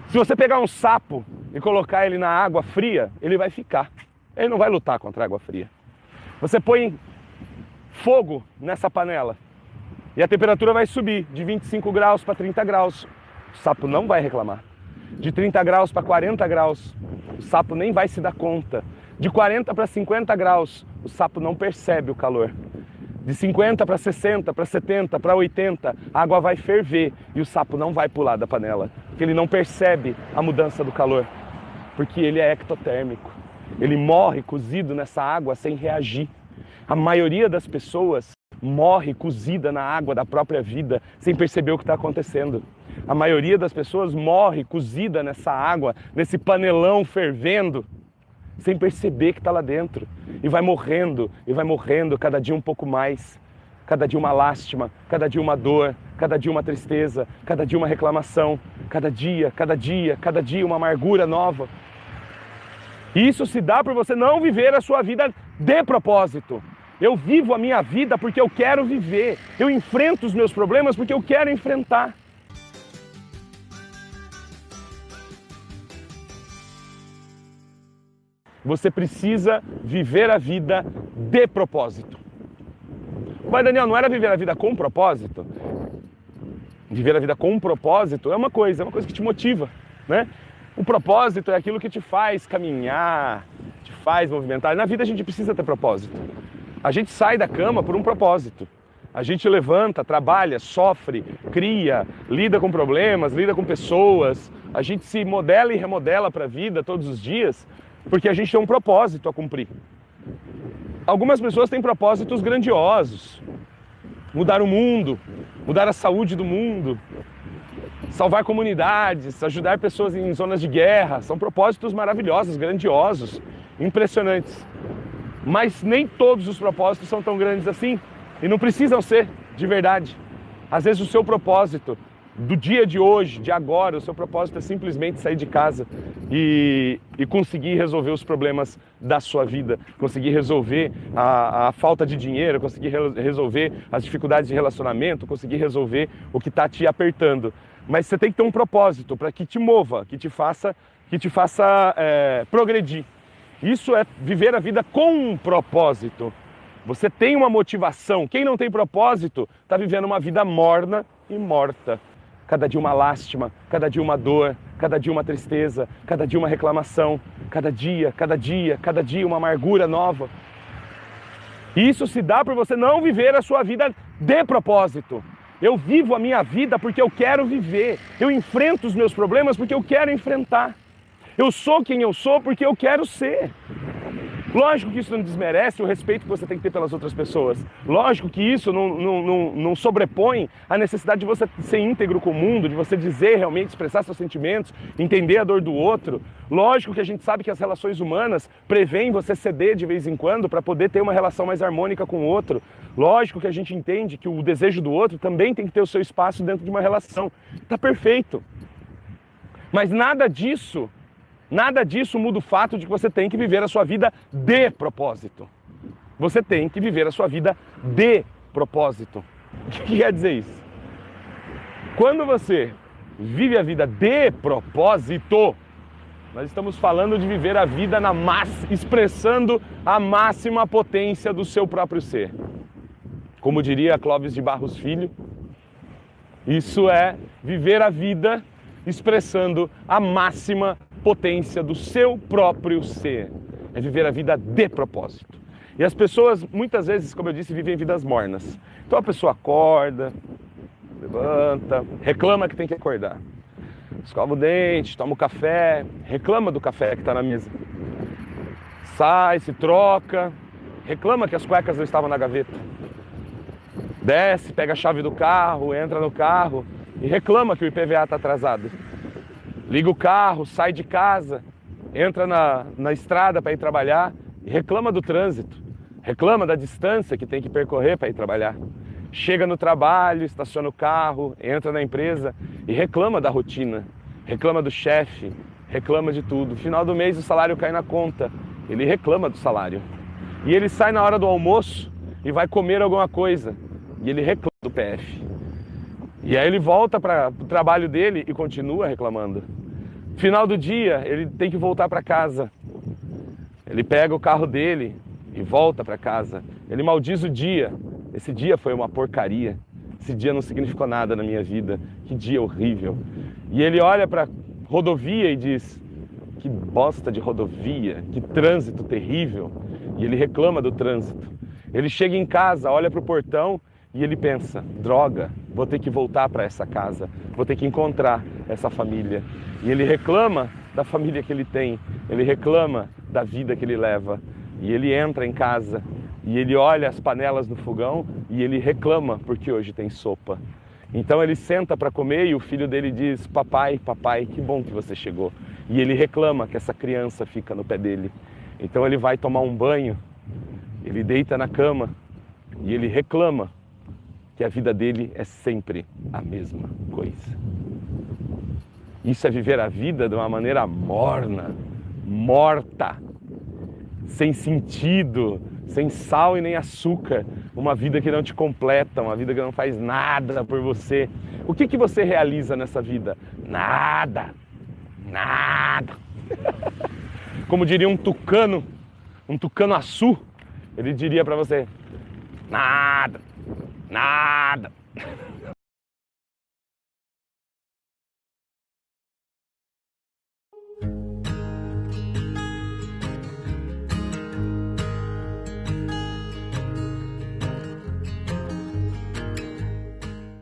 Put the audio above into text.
Se você pegar um sapo e colocar ele na água fria, ele vai ficar. Ele não vai lutar contra a água fria. Você põe fogo nessa panela e a temperatura vai subir de 25 graus para 30 graus. O sapo não vai reclamar. De 30 graus para 40 graus, o sapo nem vai se dar conta. De 40 para 50 graus, o sapo não percebe o calor. De 50 para 60, para 70, para 80, a água vai ferver e o sapo não vai pular da panela, porque ele não percebe a mudança do calor, porque ele é ectotérmico. Ele morre cozido nessa água sem reagir. A maioria das pessoas morre cozida na água da própria vida sem perceber o que está acontecendo. A maioria das pessoas morre cozida nessa água, nesse panelão fervendo, sem perceber que está lá dentro. E vai morrendo, cada dia um pouco mais. Cada dia uma lástima, cada dia uma dor, cada dia uma tristeza, cada dia uma reclamação, cada dia uma amargura nova. E isso se dá por você não viver a sua vida de propósito. Eu vivo a minha vida porque eu quero viver. Eu enfrento os meus problemas porque eu quero enfrentar. Você precisa viver a vida de propósito. Mas, Daniel, não era viver a vida com propósito? Viver a vida com um propósito é uma coisa que te motiva, né? O propósito é aquilo que te faz caminhar, te faz movimentar. Na vida a gente precisa ter propósito. A gente sai da cama por um propósito. A gente levanta, trabalha, sofre, cria, lida com problemas, lida com pessoas. A gente se modela e remodela para a vida todos os dias porque a gente tem um propósito a cumprir. Algumas pessoas têm propósitos grandiosos. Mudar o mundo, mudar a saúde do mundo, salvar comunidades, ajudar pessoas em zonas de guerra. São propósitos maravilhosos, grandiosos, impressionantes. Mas nem todos os propósitos são tão grandes assim e não precisam ser, de verdade. Às vezes o seu propósito do dia de hoje, de agora, o seu propósito é simplesmente sair de casa e conseguir resolver os problemas da sua vida, conseguir resolver a falta de dinheiro, conseguir resolver as dificuldades de relacionamento, conseguir resolver o que está te apertando. Mas você tem que ter um propósito para que te mova, que te faça progredir. Isso é viver a vida com um propósito. Você tem uma motivação. Quem não tem propósito está vivendo uma vida morna e morta. Cada dia uma lástima, cada dia uma dor, cada dia uma tristeza, cada dia uma reclamação, cada dia uma amargura nova. E isso se dá por você não viver a sua vida de propósito. Eu vivo a minha vida porque eu quero viver. Eu enfrento os meus problemas porque eu quero enfrentar. Eu sou quem eu sou porque eu quero ser. Lógico que isso não desmerece o respeito que você tem que ter pelas outras pessoas. Lógico que isso não sobrepõe a necessidade de você ser íntegro com o mundo, de você dizer realmente, expressar seus sentimentos, entender a dor do outro. Lógico que a gente sabe que as relações humanas prevêem você ceder de vez em quando para poder ter uma relação mais harmônica com o outro. Lógico que a gente entende que o desejo do outro também tem que ter o seu espaço dentro de uma relação. Tá perfeito. Mas nada disso muda o fato de que você tem que viver a sua vida de propósito. Você tem que viver a sua vida de propósito. O que quer dizer isso? Quando você vive a vida de propósito, nós estamos falando de viver a vida expressando a máxima potência do seu próprio ser. Como diria Clóvis de Barros Filho, isso é viver a vida expressando a máxima potência do seu próprio ser. É viver a vida de propósito. E as pessoas, muitas vezes, como eu disse, vivem vidas mornas. Então a pessoa acorda, levanta, reclama que tem que acordar. Escova o dente, toma o café, reclama do café que está na mesa. Sai, se troca, reclama que as cuecas não estavam na gaveta. Desce, pega a chave do carro, entra no carro e reclama que o IPVA está atrasado. Liga o carro, sai de casa, entra na estrada para ir trabalhar e reclama do trânsito. Reclama da distância que tem que percorrer para ir trabalhar. Chega no trabalho, estaciona o carro, entra na empresa e reclama da rotina. Reclama do chefe, reclama de tudo. No final do mês o salário cai na conta, ele reclama do salário. E ele sai na hora do almoço e vai comer alguma coisa e ele reclama do PF. E aí ele volta para o trabalho dele e continua reclamando. Final do dia, ele tem que voltar para casa. Ele pega o carro dele e volta para casa. Ele maldiz o dia. Esse dia foi uma porcaria. Esse dia não significou nada na minha vida. Que dia horrível. E ele olha para a rodovia e diz: que bosta de rodovia, que trânsito terrível. E ele reclama do trânsito. Ele chega em casa, olha para o portão e ele pensa: droga, vou ter que voltar para essa casa, vou ter que encontrar essa família. E ele reclama da família que ele tem, ele reclama da vida que ele leva. E ele entra em casa e ele olha as panelas no fogão e ele reclama porque hoje tem sopa. Então ele senta para comer e o filho dele diz: papai, papai, que bom que você chegou. E ele reclama que essa criança fica no pé dele. Então ele vai tomar um banho, ele deita na cama e ele reclama que a vida dele é sempre a mesma coisa. Isso é viver a vida de uma maneira morna, morta, sem sentido, sem sal e nem açúcar. Uma vida que não te completa, uma vida que não faz nada por você. O que você realiza nessa vida? Nada, nada. Como diria um tucano açu, ele diria para você: nada, nada.